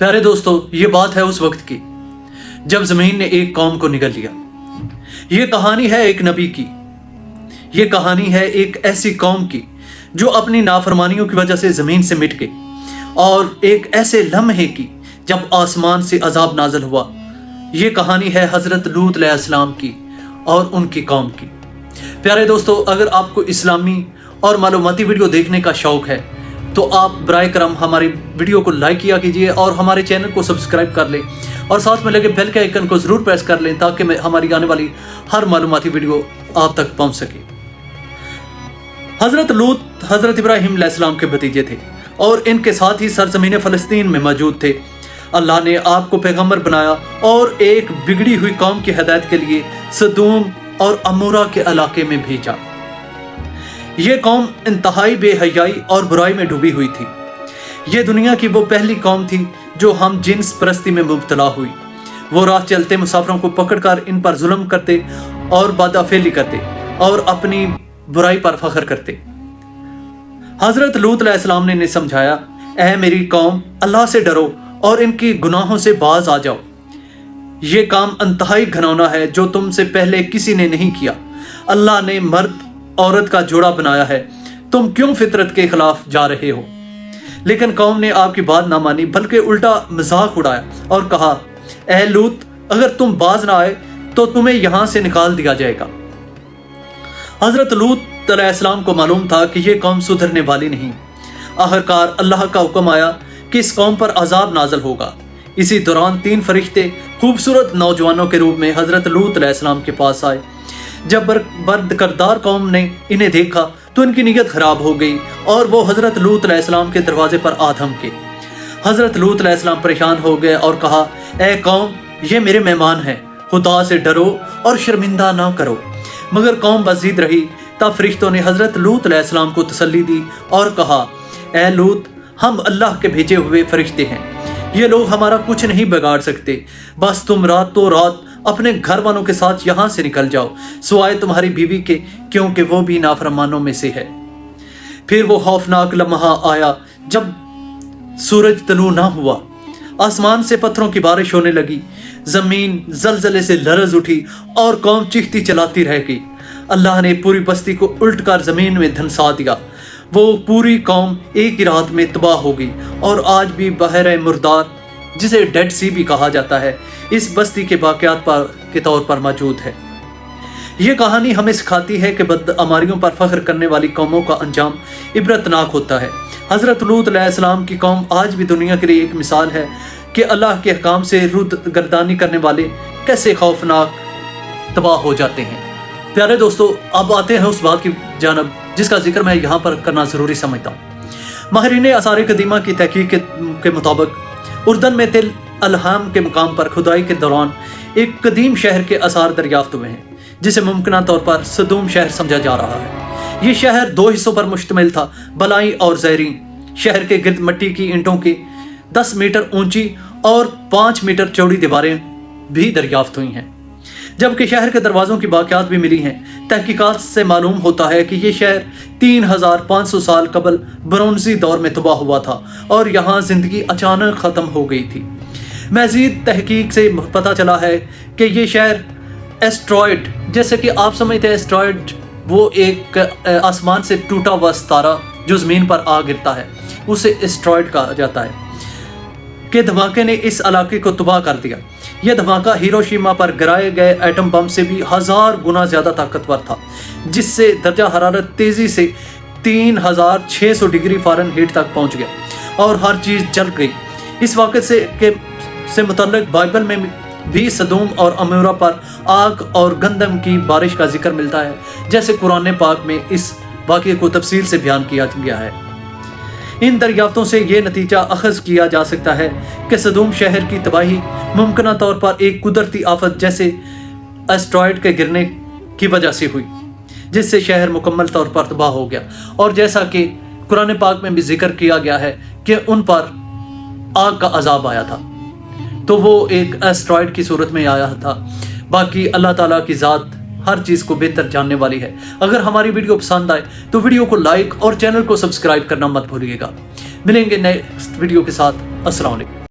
प्यारे दोस्तों, ये बात है उस वक्त की जब जमीन ने एक कौम को निगल लिया। ये कहानी है एक नबी की। ये कहानी है एक ऐसी कौम की जो अपनी नाफरमानियों की वजह से जमीन से मिट गई, और एक ऐसे लम्हे की जब आसमान से अजाब नाज़िल हुआ। ये कहानी है हज़रत लूत अलैहिस्सलाम की और उनकी कौम की। प्यारे दोस्तों, अगर आपको इस्लामी और मालूमाती वीडियो देखने का शौक़ है तो आप बराए करम हमारी वीडियो को लाइक किया कीजिए और हमारे चैनल को सब्सक्राइब कर लें और साथ में लगे बेल के आइकन को ज़रूर प्रेस कर लें ताकि हमारी आने वाली हर मालूमाती वीडियो आप तक पहुंच सके। हज़रत लूत हज़रत इब्राहीम अलैहिस्सलाम के भतीजे थे और इनके साथ ही सरजमीन फ़लस्तीन में मौजूद थे। अल्लाह ने आपको पैगम्बर बनाया और एक बिगड़ी हुई कौम की हिदायत के लिए सदूम और अमूरा के इलाके में भेजा। ये कौम इंतहाई बेहयाई और बुराई में डूबी हुई थी। ये दुनिया की वो पहली कौम थी जो हम जिन्स परस्ती में मुब्तला हुई। वो राह चलते मुसाफिरों को पकड़कर इन पर जुल्म करते और बदअफ़ेली करते और अपनी बुराई पर फख्र करते। हज़रत लूत अलैहिस्सलाम ने समझाया, ऐ मेरी कौम, अल्लाह से डरो और इनकी गुनाहों से बाज आ जाओ। ये काम इंतहाई घिनौना है जो तुमसे पहले किसी ने नहीं किया। अल्लाह ने मर्द औरत का जोड़ा बनाया है, तुम क्यों फितरत के खिलाफ जा रहे हो। लेकिन कौम ने आपकी बात ना मानी बल्कि उल्टा मजाक उड़ाया और कहा, ऐ लूत, अगर तुम बाज ना आए तो तुम्हें यहां से निकाल दिया जाएगा। हजरत लूत अलैहिस्सलाम को मालूम था कि यह कौम सुधरने वाली नहीं। आखिरकार अल्लाह का हुक्म आया कि इस कौम पर अजाब नाज़िल होगा। इसी दौरान 3 फरिश्ते खूबसूरत नौजवानों के रूप में हजरत लूत अलैहिस्सलाम के पास आए। जब बदकिरदार कौम ने इन्हें देखा तो इनकी नीयत खराब हो गई और वो हजरत लूत अलैहिस्सलाम के दरवाजे पर आ धमके। हजरत लूत अलैहिस्सलाम परेशान हो गए और कहा, ऐ कौम, ये मेरे मेहमान हैं, खुदा से डरो और शर्मिंदा ना करो। मगर कौम बस जिद रही। तब फरिश्तों ने हजरत लूत अलैहिस्सलाम को तसल्ली दी और कहा, ऐ लूत, हम अल्लाह के भेजे हुए फरिश्ते हैं, ये लोग हमारा कुछ नहीं बिगाड़ सकते। बस तुम रातों रात अपने घर वालों के साथ यहाँ से निकल जाओ, सिवाय तुम्हारी बीवी के, क्योंकि वो भी नाफरमानों में से है। फिर वो खौफनाक लम्हा आया जब सूरज तलू ना हुआ। आसमान से पत्थरों की बारिश होने लगी, जमीन जलजले से लरज उठी और कौम चीखती चलाती रह गई। अल्लाह ने पूरी बस्ती को उल्ट कर जमीन में धंसा दिया। वो पूरी कौम एक ही रात में तबाह हो गई और आज भी बहर मुर्दार, जिसे डेड सी भी कहा जाता है, इस बस्ती के वाक़यात के तौर पर मौजूद है। ये कहानी हमें सिखाती है कि बदअमारियों पर फख्र करने वाली कौमों का अंजाम इबरतनाक होता है। हज़रत लूत अलैहिस्सलाम की कौम आज भी दुनिया के लिए एक मिसाल है कि अल्लाह के अहकाम से रुदगर्दानी करने वाले कैसे खौफनाक तबाह हो जाते हैं। प्यारे दोस्तों, अब आते हैं उस बात की जानब जिसका जिक्र मैं यहाँ पर करना ज़रूरी समझता हूँ। माहिरीन आसार कदीमा की तहकीक के मुताबिक उर्दन में तिल अलहाम के मुकाम पर खुदाई के दौरान एक कदीम शहर के आसार दरियाफ्त हुए हैं, जिसे मुमकिन तौर पर सदूम शहर समझा जा रहा है। ये शहर 2 हिस्सों पर मुश्तमिल था, बलाई और ज़ैरीन। शहर के गिर्द मिट्टी की ईंटों की 10 मीटर ऊंची और 5 मीटर चौड़ी दीवारें भी दरियाफ्त हुई हैं, जबकि शहर के दरवाज़ों की बाक़ियात भी मिली हैं। तहकीकात से मालूम होता है कि ये शहर 3500 साल कबल ब्रोंज़ी दौर में तबाह हुआ था और यहाँ ज़िंदगी अचानक ख़त्म हो गई थी। मज़ीद तहकीक से पता चला है कि ये शहर एस्ट्रॉयड, जैसे कि आप समझते हैं एस्ट्रॉयड वो एक आसमान से टूटा हुआ सितारा जो ज़मीन पर आ गिरता है, उसे एस्ट्रॉयड कहा जाता है, के धमाके ने इस इलाके को तबाह कर दिया। यह धमाका हिरोशिमा पर गिराए गए एटम बम से भी 1000 गुना ज़्यादा ताकतवर था, जिससे दर्जा हरारत तेज़ी से 3600 डिग्री फ़ारेनहीट तक पहुंच गया और हर चीज़ जल गई। इस वाक़े से मुतल्लिक़ बाइबल में भी सदूम और अमूरा पर आग और गंदम की बारिश का जिक्र मिलता है, जैसे कुरान पाक में इस वाक़े को तफसील से बयान किया गया है। इन दरियाफ्तों से ये नतीजा अखज़ किया जा सकता है कि सदूम शहर की तबाही मुमकिन तौर पर एक कुदरती आफत जैसे एस्ट्रॉयड के गिरने की वजह से हुई, जिससे शहर मुकम्मल तौर पर तबाह हो गया। और जैसा कि कुरान पाक में भी जिक्र किया गया है कि उन पर आग का अजाब आया था, तो वो एक एस्ट्रॉयड की सूरत में आया था। बाकी अल्लाह ताला की ज़ात हर चीज़ को बेहतर जानने वाली है। अगर हमारी वीडियो पसंद आए तो वीडियो को लाइक और चैनल को सब्सक्राइब करना मत भूलिएगा। मिलेंगे नेक्स्ट वीडियो के साथ। अस्सलाम वालेकुम।